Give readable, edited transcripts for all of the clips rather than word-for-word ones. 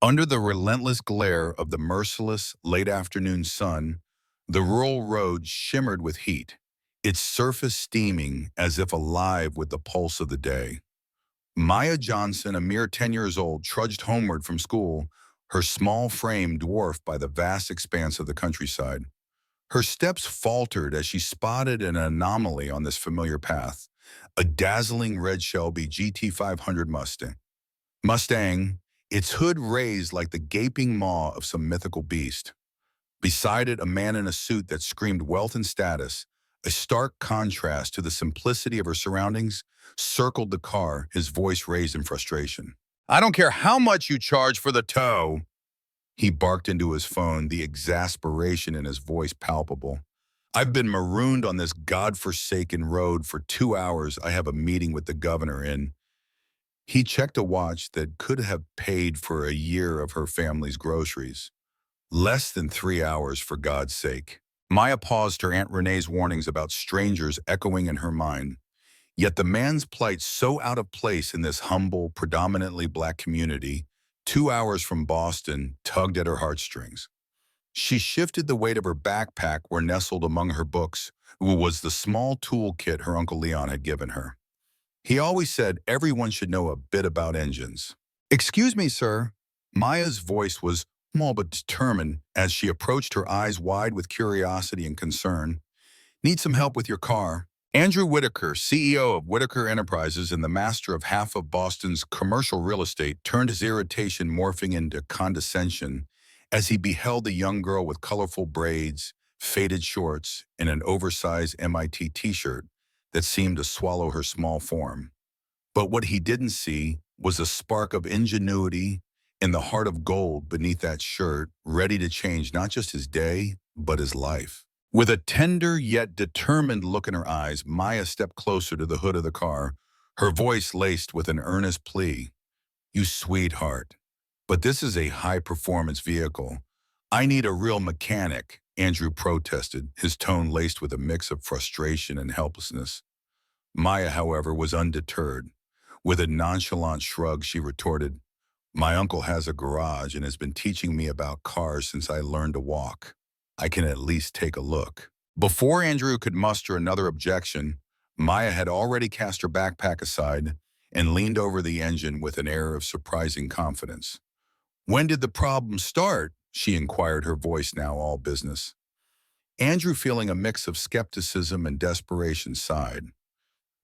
Under the relentless glare of the merciless late afternoon sun, the rural road shimmered with heat, its surface steaming as if alive with the pulse of the day. Maya Johnson, a mere 10 years old, trudged homeward from school, her small frame dwarfed by the vast expanse of the countryside. Her steps faltered as she spotted an anomaly on this familiar path, a dazzling red Shelby GT500 Mustang, its hood raised like the gaping maw of some mythical beast. Beside it, a man in a suit that screamed wealth and status, a stark contrast to the simplicity of her surroundings, circled the car, his voice raised in frustration. "I don't care how much you charge for the tow," he barked into his phone, the exasperation in his voice palpable. "I've been marooned on this godforsaken road for 2 hours. I have a meeting with the governor in." He checked a watch that could have paid for a year of her family's groceries. Less than 3 hours, for God's sake. Maya paused, her Aunt Renee's warnings about strangers echoing in her mind. Yet the man's plight so out of place in this humble, predominantly black community, 2 hours from Boston, tugged at her heartstrings. She shifted the weight of her backpack where nestled among her books was the small toolkit her Uncle Leon had given her. He always said everyone should know a bit about engines. "Excuse me, sir." Maya's voice was small but determined as she approached, her eyes wide with curiosity and concern. "Need some help with your car?" Andrew Whitaker, CEO of Whitaker Enterprises and the master of half of Boston's commercial real estate, turned his irritation morphing into condescension as he beheld the young girl with colorful braids, faded shorts, and an oversized MIT t-shirt that seemed to swallow her small form. But what he didn't see was a spark of ingenuity in the heart of gold beneath that shirt, ready to change not just his day, but his life. With a tender yet determined look in her eyes, Maya stepped closer to the hood of the car, her voice laced with an earnest plea. "You sweetheart, but this is a high-performance vehicle. I need a real mechanic," Andrew protested, his tone laced with a mix of frustration and helplessness. Maya, however, was undeterred. With a nonchalant shrug, she retorted, "My uncle has a garage and has been teaching me about cars since I learned to walk. I can at least take a look." Before Andrew could muster another objection, Maya had already cast her backpack aside and leaned over the engine with an air of surprising confidence. "When did the problem start?" she inquired, her voice now all business. Andrew, feeling a mix of skepticism and desperation, sighed.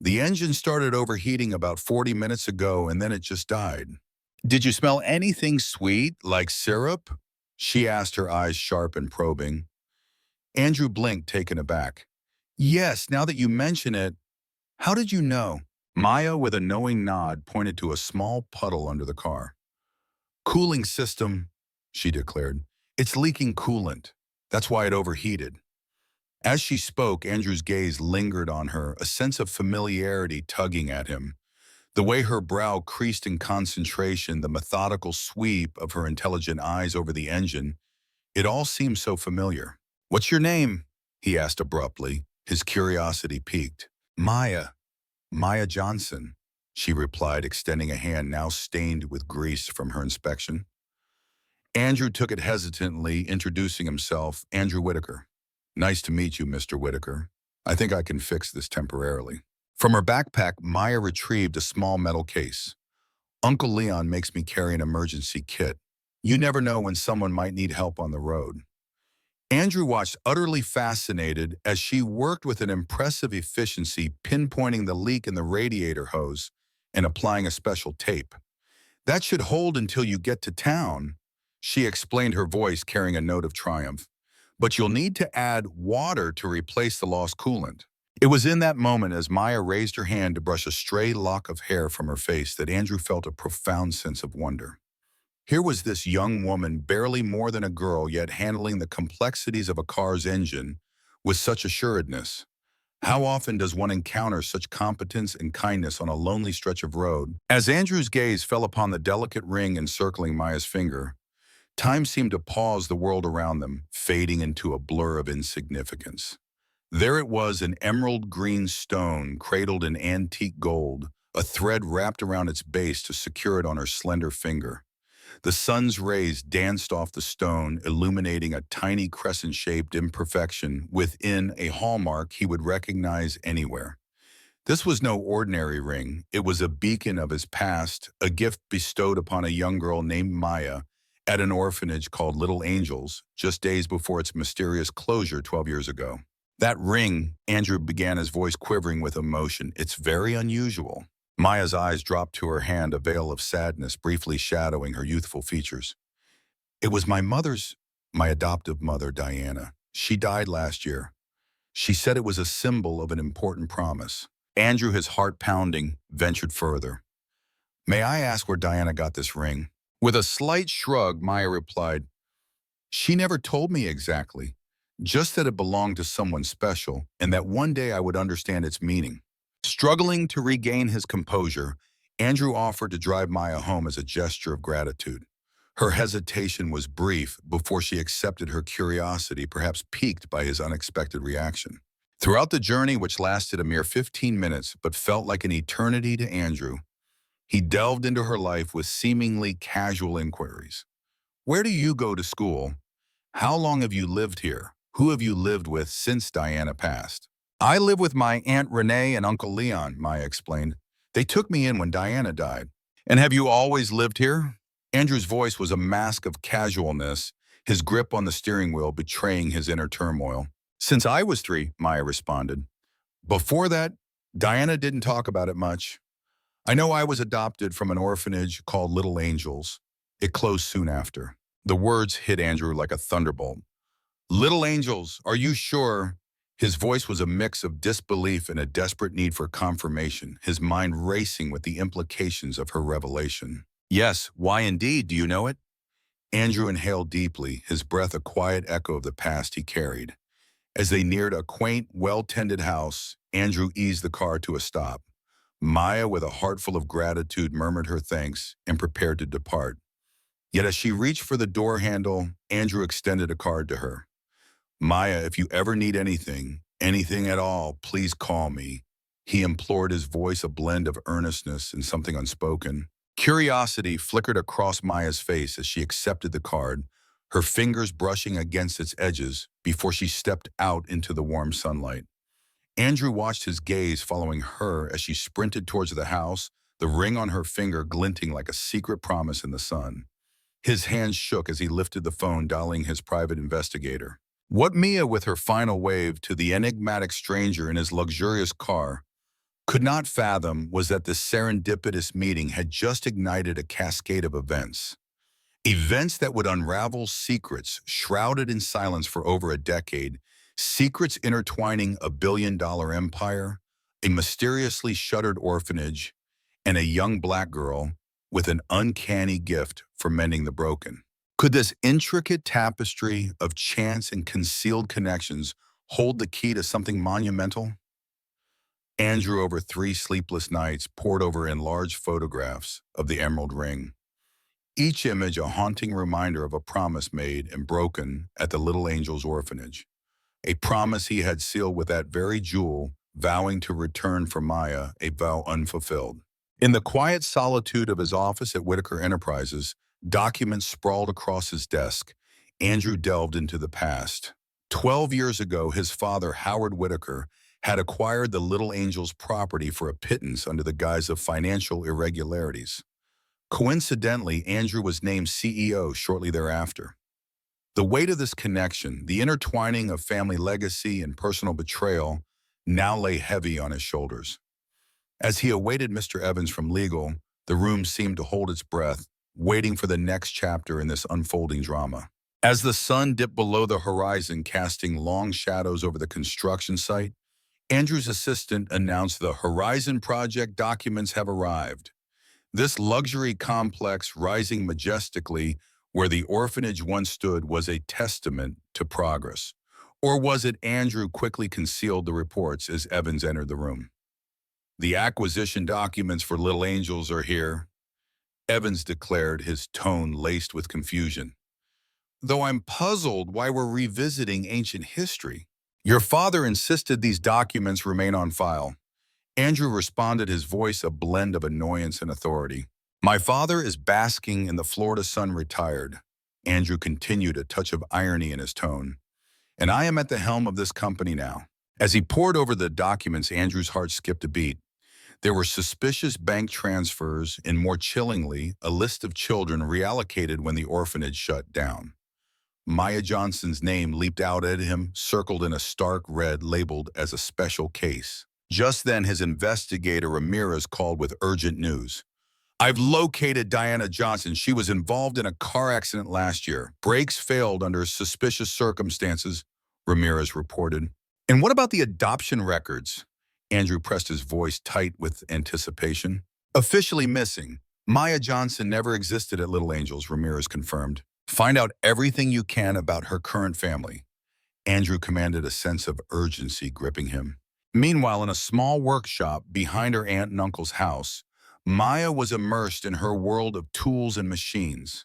"The engine started overheating about 40 minutes ago and then it just died." "Did you smell anything sweet, like syrup?" she asked, her eyes sharp and probing. Andrew blinked, taken aback. "Yes, now that you mention it. How did you know?" Maya, with a knowing nod, pointed to a small puddle under the car. "Cooling system," she declared. "It's leaking coolant. That's why it overheated." As she spoke, Andrew's gaze lingered on her, a sense of familiarity tugging at him. The way her brow creased in concentration, the methodical sweep of her intelligent eyes over the engine, it all seemed so familiar. "What's your name?" he asked abruptly, his curiosity piqued. "Maya. Maya Johnson," she replied, extending a hand now stained with grease from her inspection. Andrew took it hesitantly, introducing himself, "Andrew Whitaker." "Nice to meet you, Mr. Whitaker. I think I can fix this temporarily." From her backpack, Maya retrieved a small metal case. "Uncle Leon makes me carry an emergency kit. You never know when someone might need help on the road." Andrew watched, utterly fascinated, as she worked with an impressive efficiency, pinpointing the leak in the radiator hose and applying a special tape. "That should hold until you get to town," she explained, her voice carrying a note of triumph. "But you'll need to add water to replace the lost coolant." It was in that moment, as Maya raised her hand to brush a stray lock of hair from her face, that Andrew felt a profound sense of wonder. Here was this young woman, barely more than a girl, yet handling the complexities of a car's engine with such assuredness. How often does one encounter such competence and kindness on a lonely stretch of road? As Andrew's gaze fell upon the delicate ring encircling Maya's finger, time seemed to pause the world around them, fading into a blur of insignificance. There it was, an emerald green stone cradled in antique gold, a thread wrapped around its base to secure it on her slender finger. The sun's rays danced off the stone, illuminating a tiny crescent-shaped imperfection within a hallmark he would recognize anywhere. This was no ordinary ring. It was a beacon of his past, a gift bestowed upon a young girl named Maya at an orphanage called Little Angels, just days before its mysterious closure 12 years ago. That ring, Andrew began, his voice quivering with emotion. It's very unusual. Maya's eyes dropped to her hand, a veil of sadness briefly shadowing her youthful features. It was my adoptive mother, Diana. She died last year. She said it was a symbol of an important promise. Andrew, his heart pounding, ventured further. May I ask where Diana got this ring? With a slight shrug, Maya replied, she never told me exactly, just that it belonged to someone special and that one day I would understand its meaning. Struggling to regain his composure, Andrew offered to drive Maya home as a gesture of gratitude. Her hesitation was brief before she accepted, her curiosity perhaps piqued by his unexpected reaction. Throughout the journey, which lasted a mere 15 minutes but felt like an eternity to Andrew, he delved into her life with seemingly casual inquiries. Where do you go to school? How long have you lived here? Who have you lived with since Diana passed? I live with my Aunt Renee and Uncle Leon, Maya explained. They took me in when Diana died. And have you always lived here? Andrew's voice was a mask of casualness, his grip on the steering wheel betraying his inner turmoil. Since I was 3, Maya responded. Before that, Diana didn't talk about it much. I know I was adopted from an orphanage called Little Angels. It closed soon after. The words hit Andrew like a thunderbolt. Little Angels, are you sure? His voice was a mix of disbelief and a desperate need for confirmation, his mind racing with the implications of her revelation. Yes, why indeed, do you know it? Andrew inhaled deeply, his breath a quiet echo of the past he carried. As they neared a quaint, well-tended house, Andrew eased the car to a stop. Maya, with a heart full of gratitude, murmured her thanks and prepared to depart. Yet as she reached for the door handle, Andrew extended a card to her. Maya, if you ever need anything, anything at all, please call me. He implored, his voice a blend of earnestness and something unspoken. Curiosity flickered across Maya's face as she accepted the card, her fingers brushing against its edges before she stepped out into the warm sunlight. Andrew watched his gaze following her as she sprinted towards the house, the ring on her finger glinting like a secret promise in the sun. His hands shook as he lifted the phone, dialing his private investigator. What Mia, with her final wave to the enigmatic stranger in his luxurious car, could not fathom was that this serendipitous meeting had just ignited a cascade of events. Events that would unravel secrets shrouded in silence for over a decade, secrets intertwining a billion-dollar empire, a mysteriously shuttered orphanage, and a young black girl with an uncanny gift for mending the broken. Could this intricate tapestry of chance and concealed connections hold the key to something monumental? Andrew, over 3 sleepless nights, pored over enlarged photographs of the emerald ring, each image a haunting reminder of a promise made and broken at the Little Angels orphanage, a promise he had sealed with that very jewel, vowing to return for Maya, a vow unfulfilled. In the quiet solitude of his office at Whitaker Enterprises, documents sprawled across his desk. Andrew delved into the past. 12 years ago, his father, Howard Whitaker, had acquired the Little Angels property for a pittance under the guise of financial irregularities. Coincidentally, Andrew was named CEO shortly thereafter. The weight of this connection, the intertwining of family legacy and personal betrayal, now lay heavy on his shoulders. As he awaited Mr. Evans from legal, the room seemed to hold its breath, waiting for the next chapter in this unfolding drama. As the sun dipped below the horizon, casting long shadows over the construction site, Andrew's assistant announced the Horizon Project documents have arrived. This luxury complex, rising majestically where the orphanage once stood, was a testament to progress. Or was it? Andrew quickly concealed the reports as Evans entered the room. The acquisition documents for Little Angels are here, Evans declared, his tone laced with confusion. Though I'm puzzled why we're revisiting ancient history. Your father insisted these documents remain on file. Andrew responded, his voice a blend of annoyance and authority. My father is basking in the Florida sun retired. Andrew continued, a touch of irony in his tone. And I am at the helm of this company now. As he pored over the documents, Andrew's heart skipped a beat. There were suspicious bank transfers and, more chillingly, a list of children reallocated when the orphanage shut down. Maya Johnson's name leaped out at him, circled in a stark red, labeled as a special case. Just then, his investigator Ramirez called with urgent news. I've located Diana Johnson. She was involved in a car accident last year. Brakes failed under suspicious circumstances, Ramirez reported. And what about the adoption records? Andrew pressed his voice tight with anticipation. Officially missing. Maya Johnson never existed at Little Angels, Ramirez confirmed. Find out everything you can about her current family. Andrew commanded, a sense of urgency gripping him. Meanwhile, in a small workshop behind her aunt and uncle's house, Maya was immersed in her world of tools and machines.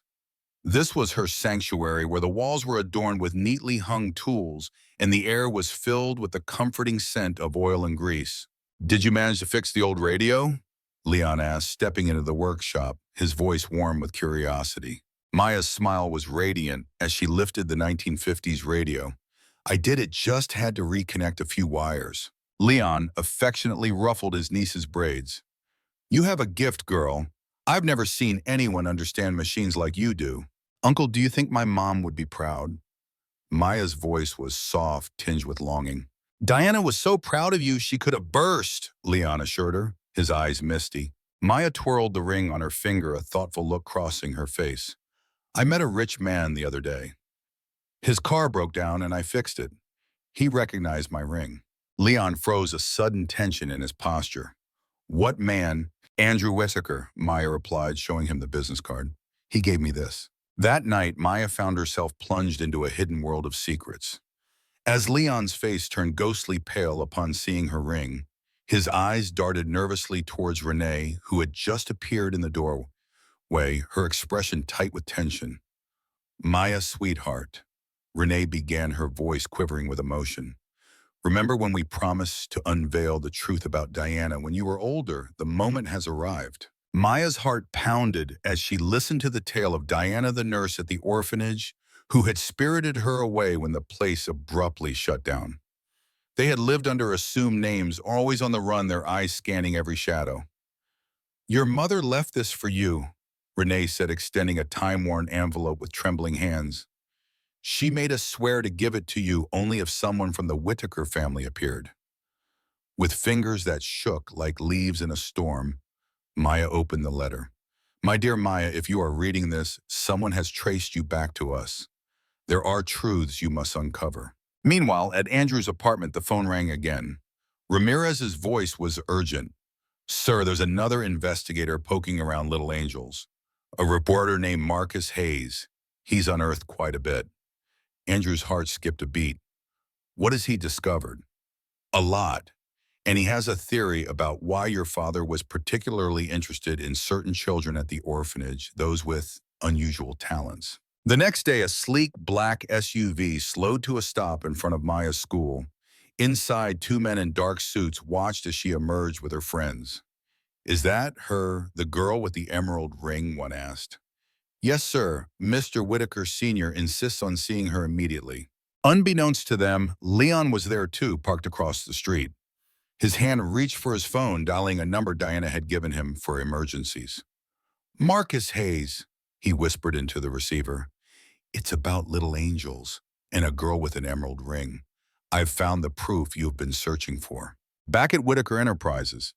This was her sanctuary, where the walls were adorned with neatly hung tools and the air was filled with the comforting scent of oil and grease. Did you manage to fix the old radio? Leon asked, stepping into the workshop, his voice warm with curiosity. Maya's smile was radiant as she lifted the 1950s radio. I did it, just had to reconnect a few wires. Leon affectionately ruffled his niece's braids. You have a gift, girl. I've never seen anyone understand machines like you do. Uncle, do you think my mom would be proud? Maya's voice was soft, tinged with longing. Diana was so proud of you she could have burst, Leon assured her, his eyes misty. Maya twirled the ring on her finger, a thoughtful look crossing her face. I met a rich man the other day. His car broke down and I fixed it. He recognized my ring. Leon froze, a sudden tension in his posture. What man? Andrew Whittaker, Maya replied, showing him the business card. He gave me this. That night, Maya found herself plunged into a hidden world of secrets. As Leon's face turned ghostly pale upon seeing her ring, his eyes darted nervously towards Renee, who had just appeared in the doorway, her expression tight with tension. Maya, sweetheart, Renee began, her voice quivering with emotion. Remember when we promised to unveil the truth about Diana when you were older? The moment has arrived. Maya's heart pounded as she listened to the tale of Diana, the nurse at the orphanage, who had spirited her away when the place abruptly shut down. They had lived under assumed names, always on the run, their eyes scanning every shadow. Your mother left this for you, Renee said, extending a time-worn envelope with trembling hands. She made us swear to give it to you only if someone from the Whittaker family appeared. With fingers that shook like leaves in a storm, Maya opened the letter. My dear Maya, if you are reading this, someone has traced you back to us. There are truths you must uncover. Meanwhile, at Andrew's apartment, the phone rang again. Ramirez's voice was urgent. Sir, there's another investigator poking around Little Angels. A reporter named Marcus Hayes. He's unearthed quite a bit. Andrew's heart skipped a beat. What has he discovered? A lot. And he has a theory about why your father was particularly interested in certain children at the orphanage, those with unusual talents. The next day, a sleek black SUV slowed to a stop in front of Maya's school. Inside, two men in dark suits watched as she emerged with her friends. Is that her, the girl with the emerald ring? One asked. Yes, sir. Mr. Whittaker Sr. insists on seeing her immediately. Unbeknownst to them, Leon was there too, parked across the street. His hand reached for his phone, dialing a number Diana had given him for emergencies. Marcus Hayes, he whispered into the receiver. It's about Little Angels and a girl with an emerald ring. I've found the proof you've been searching for. Back at Whittaker Enterprises,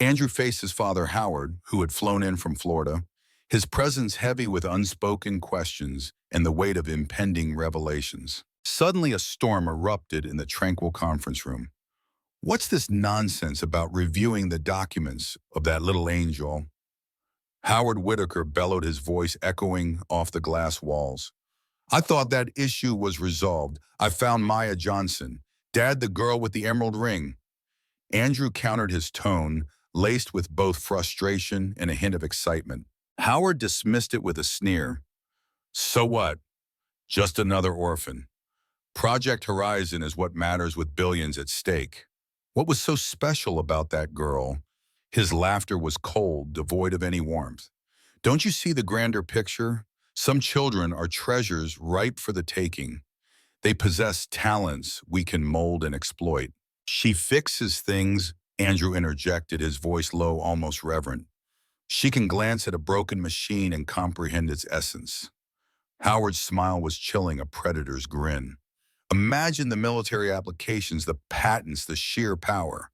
Andrew faced his father, Howard, who had flown in from Florida, his presence heavy with unspoken questions and the weight of impending revelations. Suddenly, a storm erupted in the tranquil conference room. What's this nonsense about reviewing the documents of that little angel? Howard Whittaker bellowed, his voice echoing off the glass walls. I thought that issue was resolved. I found Maya Johnson, Dad, the girl with the emerald ring. Andrew countered, his tone laced with both frustration and a hint of excitement. Howard dismissed it with a sneer. So what? Just another orphan. Project Horizon is what matters with billions at stake. What was so special about that girl? His laughter was cold, devoid of any warmth. Don't you see the grander picture? Some children are treasures ripe for the taking. They possess talents we can mold and exploit. She fixes things, Andrew interjected, his voice low, almost reverent. She can glance at a broken machine and comprehend its essence. Howard's smile was chilling, a predator's grin. Imagine the military applications, the patents, the sheer power.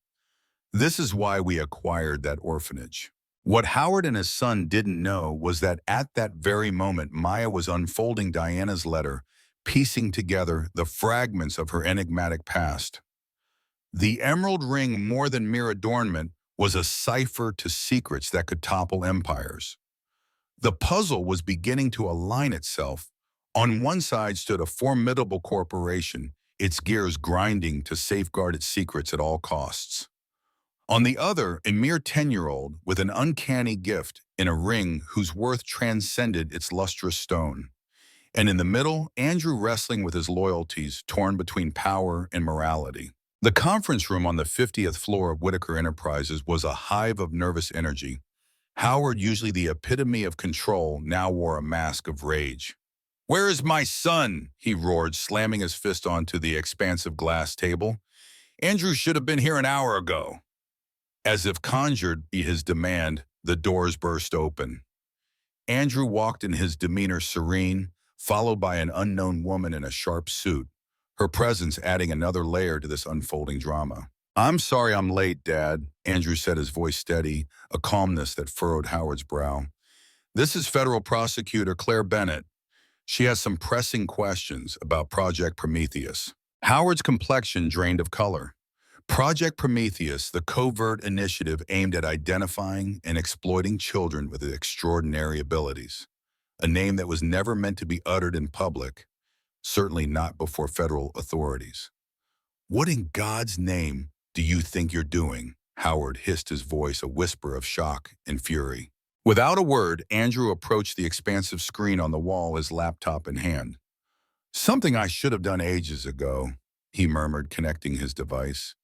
This is why we acquired that orphanage. What Howard and his son didn't know was that at that very moment, Maya was unfolding Diana's letter, piecing together the fragments of her enigmatic past. The emerald ring, more than mere adornment, was a cipher to secrets that could topple empires. The puzzle was beginning to align itself. On one side stood a formidable corporation, its gears grinding to safeguard its secrets at all costs. On the other, a mere 10-year-old with an uncanny gift in a ring whose worth transcended its lustrous stone. And in the middle, Andrew wrestling with his loyalties, torn between power and morality. The conference room on the 50th floor of Whitaker Enterprises was a hive of nervous energy. Howard, usually the epitome of control, now wore a mask of rage. "Where is my son?" he roared, slamming his fist onto the expansive glass table. "Andrew should have been here an hour ago." As if conjured by his demand, the doors burst open. Andrew walked in, his demeanor serene, followed by an unknown woman in a sharp suit, her presence adding another layer to this unfolding drama. "I'm sorry I'm late, Dad," Andrew said, his voice steady, a calmness that furrowed Howard's brow. "This is Federal Prosecutor Claire Bennett. She has some pressing questions about Project Prometheus." Howard's complexion drained of color. Project Prometheus, the covert initiative aimed at identifying and exploiting children with extraordinary abilities. A name that was never meant to be uttered in public, certainly not before federal authorities. "What in God's name do you think you're doing?" Howard hissed, his voice a whisper of shock and fury. Without a word, Andrew approached the expansive screen on the wall, his laptop in hand. "Something I should have done ages ago," he murmured, connecting his device.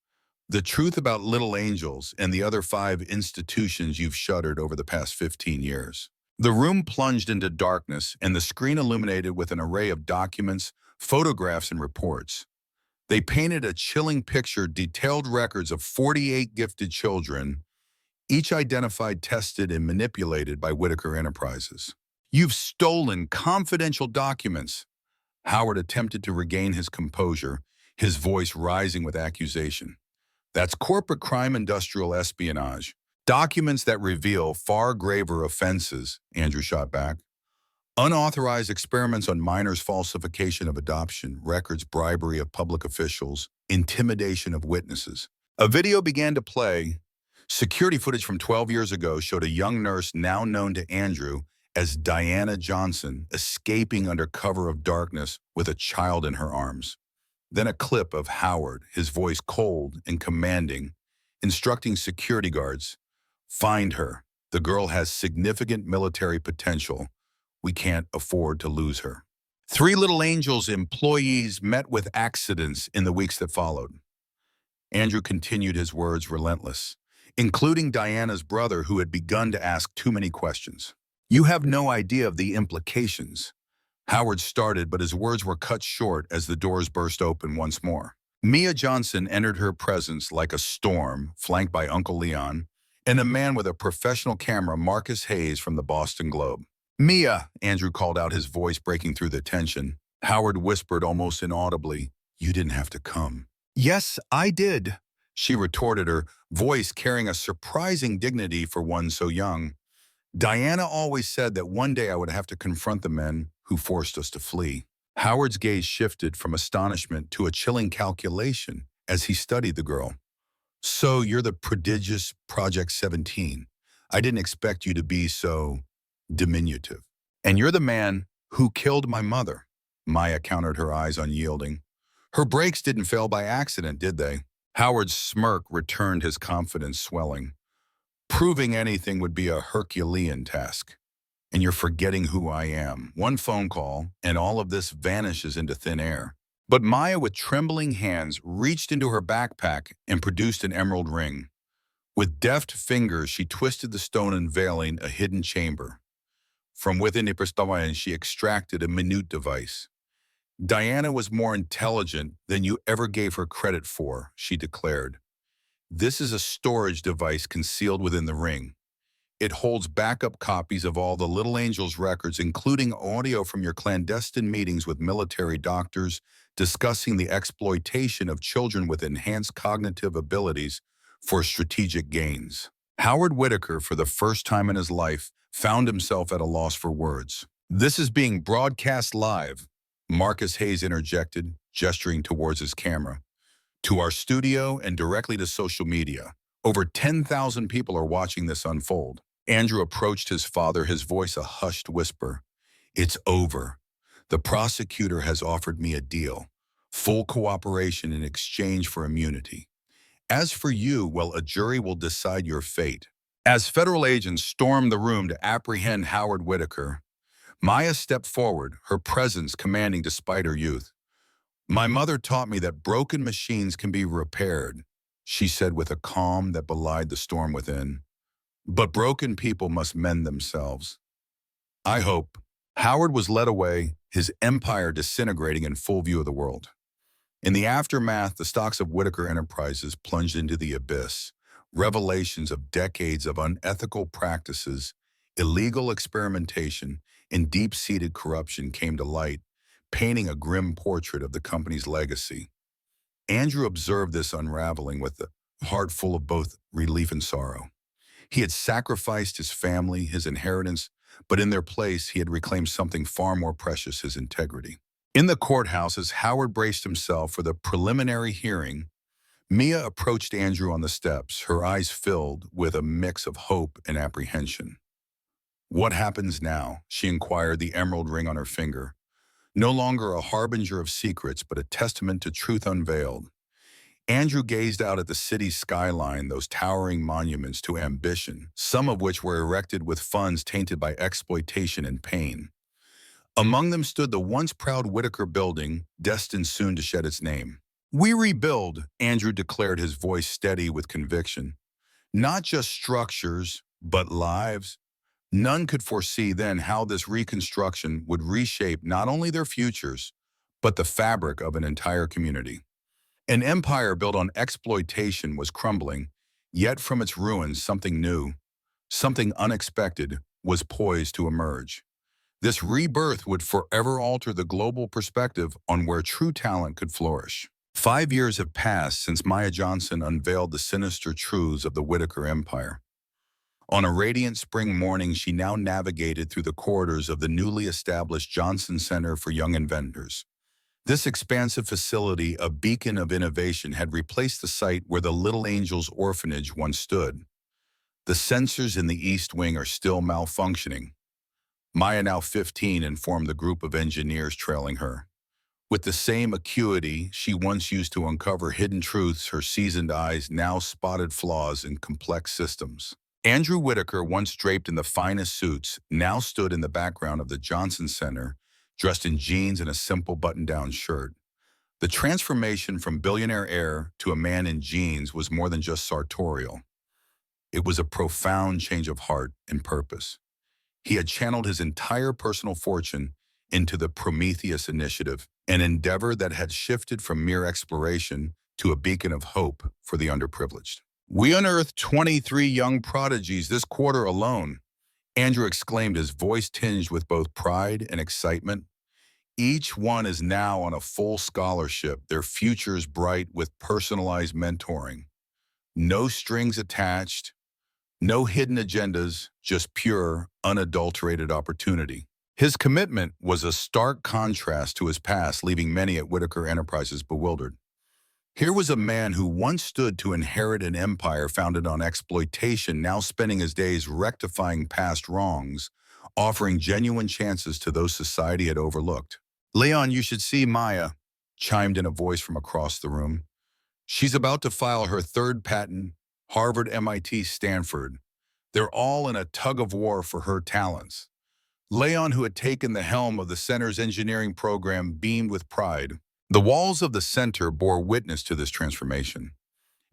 "The truth about Little Angels and the other 5 institutions you've shuttered over the past 15 years. The room plunged into darkness, and the screen illuminated with an array of documents, photographs, and reports. They painted a chilling picture, detailed records of 48 gifted children, each identified, tested, and manipulated by Whitaker Enterprises. "You've stolen confidential documents." Howard attempted to regain his composure, his voice rising with accusation. "That's corporate crime, industrial espionage. Documents that reveal far graver offenses," Andrew shot back. "Unauthorized experiments on minors, falsification of adoption records, bribery of public officials, intimidation of witnesses." A video began to play. Security footage from 12 years ago showed a young nurse, now known to Andrew as Diana Johnson, escaping under cover of darkness with a child in her arms. Then a clip of Howard, his voice cold and commanding, instructing security guards, "Find her. The girl has significant military potential. We can't afford to lose her." 3 Little Angels employees met with accidents in the weeks that followed. Andrew continued, his words relentless, including Diana's brother, who had begun to ask too many questions. "You have no idea of the implications." Howard started, but his words were cut short as the doors burst open once more. Mia Johnson entered her presence like a storm, flanked by Uncle Leon, and a man with a professional camera, Marcus Hayes from the Boston Globe. "Mia," Andrew called out, his voice breaking through the tension. Howard whispered almost inaudibly, "You didn't have to come." "Yes, I did," she retorted, her voice carrying a surprising dignity for one so young. "Diana always said that one day I would have to confront the men who forced us to flee." Howard's gaze shifted from astonishment to a chilling calculation as he studied the girl. "So you're the prodigious Project 17. I didn't expect you to be so diminutive. And you're the man who killed my mother." Maya countered, her eyes unyielding. "Her brakes didn't fail by accident, did they?" Howard's smirk returned, his confidence swelling. "Proving anything would be a Herculean task. And you're forgetting who I am. One phone call, and all of this vanishes into thin air." But Maya, with trembling hands, reached into her backpack and produced an emerald ring. With deft fingers, she twisted the stone, unveiling a hidden chamber. From within the Prestawayan, she extracted a minute device. Diana was more intelligent than you ever gave her credit for, she declared. This is a storage device concealed within the ring. It holds backup copies of all the Little Angels records, including audio from your clandestine meetings with military doctors discussing the exploitation of children with enhanced cognitive abilities for strategic gains. Howard Whitaker, for the first time in his life, found himself at a loss for words. This is being broadcast live, Marcus Hayes interjected, gesturing towards his camera. To our studio and directly to social media. Over 10,000 people are watching this unfold. Andrew approached his father, his voice a hushed whisper. It's over. The prosecutor has offered me a deal. Full cooperation in exchange for immunity. As for you, well, a jury will decide your fate. As federal agents stormed the room to apprehend Howard Whitaker, Maya stepped forward, her presence commanding despite her youth. My mother taught me that broken machines can be repaired, she said with a calm that belied the storm within. But broken people must mend themselves. I hope. Howard was led away, his empire disintegrating in full view of the world. In the aftermath, the stocks of Whitaker Enterprises plunged into the abyss. Revelations of decades of unethical practices, illegal experimentation, and deep-seated corruption came to light, painting a grim portrait of the company's legacy. Andrew observed this unraveling with a heart full of both relief and sorrow. He had sacrificed his family, his inheritance, but in their place he had reclaimed something far more precious, his integrity. In the courthouse, as Howard braced himself for the preliminary hearing, Mia approached Andrew on the steps, her eyes filled with a mix of hope and apprehension. What happens now? She inquired, the emerald ring on her finger. No longer a harbinger of secrets, but a testament to truth unveiled. Andrew gazed out at the city's skyline, those towering monuments to ambition, some of which were erected with funds tainted by exploitation and pain. Among them stood the once proud Whitaker building, destined soon to shed its name. We rebuild, Andrew declared, his voice steady with conviction. Not just structures, but lives. None could foresee then how this reconstruction would reshape not only their futures, but the fabric of an entire community. An empire built on exploitation was crumbling, yet from its ruins something new, something unexpected, was poised to emerge. This rebirth would forever alter the global perspective on where true talent could flourish. 5 years have passed since Maya Johnson unveiled the sinister truths of the Whitaker Empire. On a radiant spring morning, she now navigated through the corridors of the newly established Johnson Center for Young Inventors. This expansive facility, a beacon of innovation, had replaced the site where the Little Angels orphanage once stood. The sensors in the East Wing are still malfunctioning. Maya, now 15, informed the group of engineers trailing her. With the same acuity she once used to uncover hidden truths, her seasoned eyes now spotted flaws in complex systems. Andrew Whitaker, once draped in the finest suits, now stood in the background of the Johnson Center, dressed in jeans and a simple button-down shirt. The transformation from billionaire heir to a man in jeans was more than just sartorial. It was a profound change of heart and purpose. He had channeled his entire personal fortune into the Prometheus Initiative, an endeavor that had shifted from mere exploration to a beacon of hope for the underprivileged. We unearthed 23 young prodigies this quarter alone, Andrew exclaimed, his voice tinged with both pride and excitement. Each one is now on a full scholarship, their futures bright with personalized mentoring. No strings attached, no hidden agendas, just pure, unadulterated opportunity. His commitment was a stark contrast to his past, leaving many at Whitaker Enterprises bewildered. Here was a man who once stood to inherit an empire founded on exploitation, now spending his days rectifying past wrongs, offering genuine chances to those society had overlooked. Leon, you should see Maya, chimed in a voice from across the room. She's about to file her third patent, Harvard, MIT, Stanford. They're all in a tug-of-war for her talents. Leon, who had taken the helm of the center's engineering program, beamed with pride. The walls of the center bore witness to this transformation.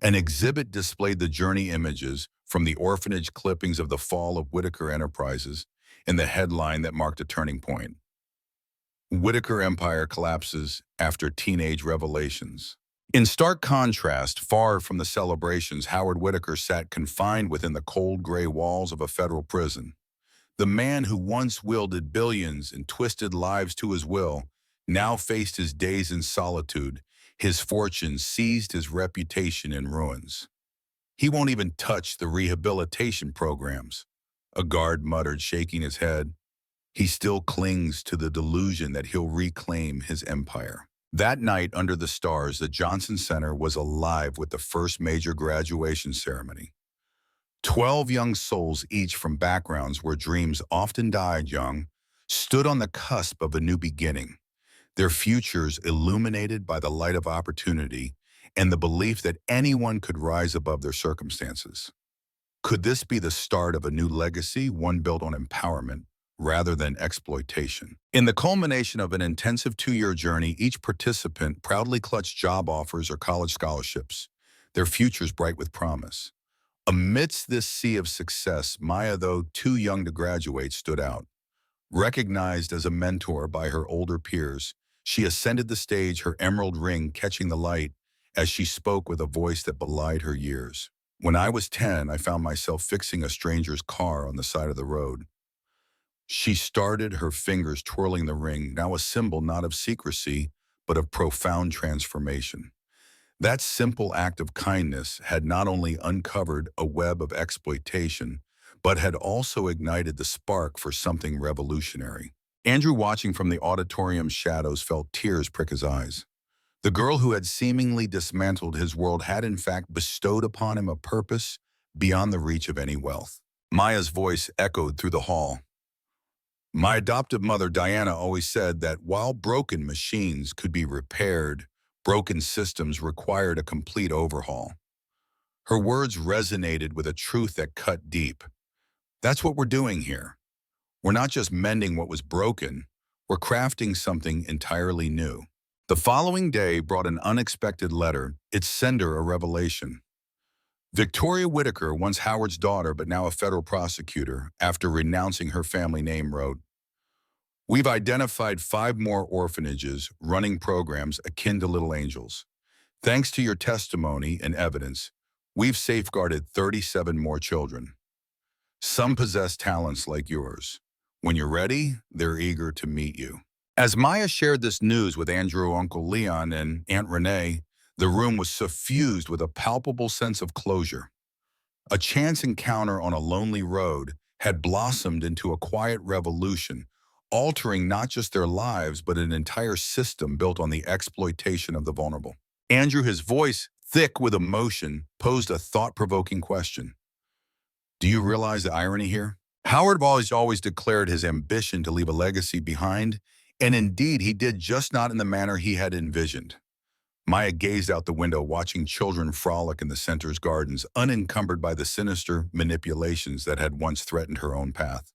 An exhibit displayed the journey images from the orphanage clippings of the fall of Whitaker Enterprises, in the headline that marked a turning point. Whitaker Empire collapses after teenage revelations. In stark contrast, far from the celebrations, Howard Whitaker sat confined within the cold gray walls of a federal prison. The man who once wielded billions and twisted lives to his will now faced his days in solitude, his fortune seized, his reputation in ruins. He won't even touch the rehabilitation programs, a guard muttered, shaking his head. He still clings to the delusion that he'll reclaim his empire. That night under the stars, the Johnson Center was alive with the first major graduation ceremony. 12 young souls, each from backgrounds where dreams often died young, stood on the cusp of a new beginning, their futures illuminated by the light of opportunity and the belief that anyone could rise above their circumstances. Could this be the start of a new legacy, one built on empowerment rather than exploitation? In the culmination of an intensive 2-year journey, each participant proudly clutched job offers or college scholarships, their futures bright with promise. Amidst this sea of success, Maya, though too young to graduate, stood out. Recognized as a mentor by her older peers, she ascended the stage, her emerald ring catching the light as she spoke with a voice that belied her years. When I was 10, I found myself fixing a stranger's car on the side of the road. She started, her fingers twirling the ring, now a symbol not of secrecy, but of profound transformation. That simple act of kindness had not only uncovered a web of exploitation, but had also ignited the spark for something revolutionary. Andrew, watching from the auditorium's shadows, felt tears prick his eyes. The girl who had seemingly dismantled his world had in fact bestowed upon him a purpose beyond the reach of any wealth. Maya's voice echoed through the hall. My adoptive mother, Diana, always said that while broken machines could be repaired, broken systems required a complete overhaul. Her words resonated with a truth that cut deep. That's what we're doing here. We're not just mending what was broken, we're crafting something entirely new. The following day brought an unexpected letter, its sender a revelation. Victoria Whitaker, once Howard's daughter but now a federal prosecutor, after renouncing her family name, wrote, We've identified 5 more orphanages running programs akin to Little Angels. Thanks to your testimony and evidence, we've safeguarded 37 more children. Some possess talents like yours. When you're ready, they're eager to meet you. As Maya shared this news with Andrew, Uncle Leon, and Aunt Renee, the room was suffused with a palpable sense of closure. A chance encounter on a lonely road had blossomed into a quiet revolution, altering not just their lives, but an entire system built on the exploitation of the vulnerable. Andrew, his voice thick with emotion, posed a thought-provoking question. Do you realize the irony here? Howard always declared his ambition to leave a legacy behind, and indeed he did, just not in the manner he had envisioned. Maya gazed out the window, watching children frolic in the center's gardens, unencumbered by the sinister manipulations that had once threatened her own path.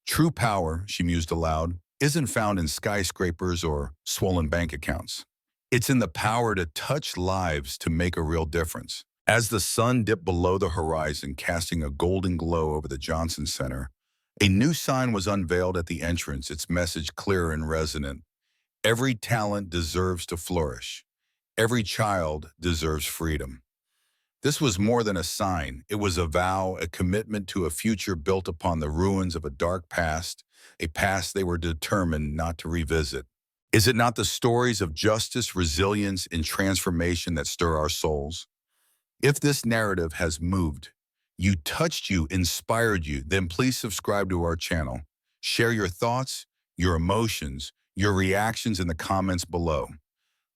True power, she mused aloud, isn't found in skyscrapers or swollen bank accounts. It's in the power to touch lives, to make a real difference. As the sun dipped below the horizon, casting a golden glow over the Johnson Center, a new sign was unveiled at the entrance, its message clear and resonant. Every talent deserves to flourish. Every child deserves freedom. This was more than a sign. It was a vow, a commitment to a future built upon the ruins of a dark past, a past they were determined not to revisit. Is it not the stories of justice, resilience, and transformation that stir our souls? If this narrative has moved you, touched you, inspired you, then please subscribe to our channel. Share your thoughts, your emotions, your reactions in the comments below.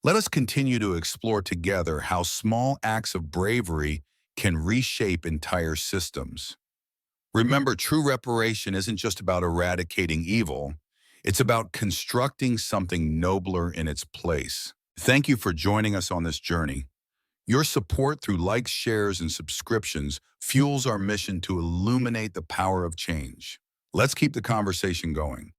Let us continue to explore together how small acts of bravery can reshape entire systems. Remember, true reparation isn't just about eradicating evil. It's about constructing something nobler in its place. Thank you for joining us on this journey. Your support through likes, shares, and subscriptions fuels our mission to illuminate the power of change. Let's keep the conversation going.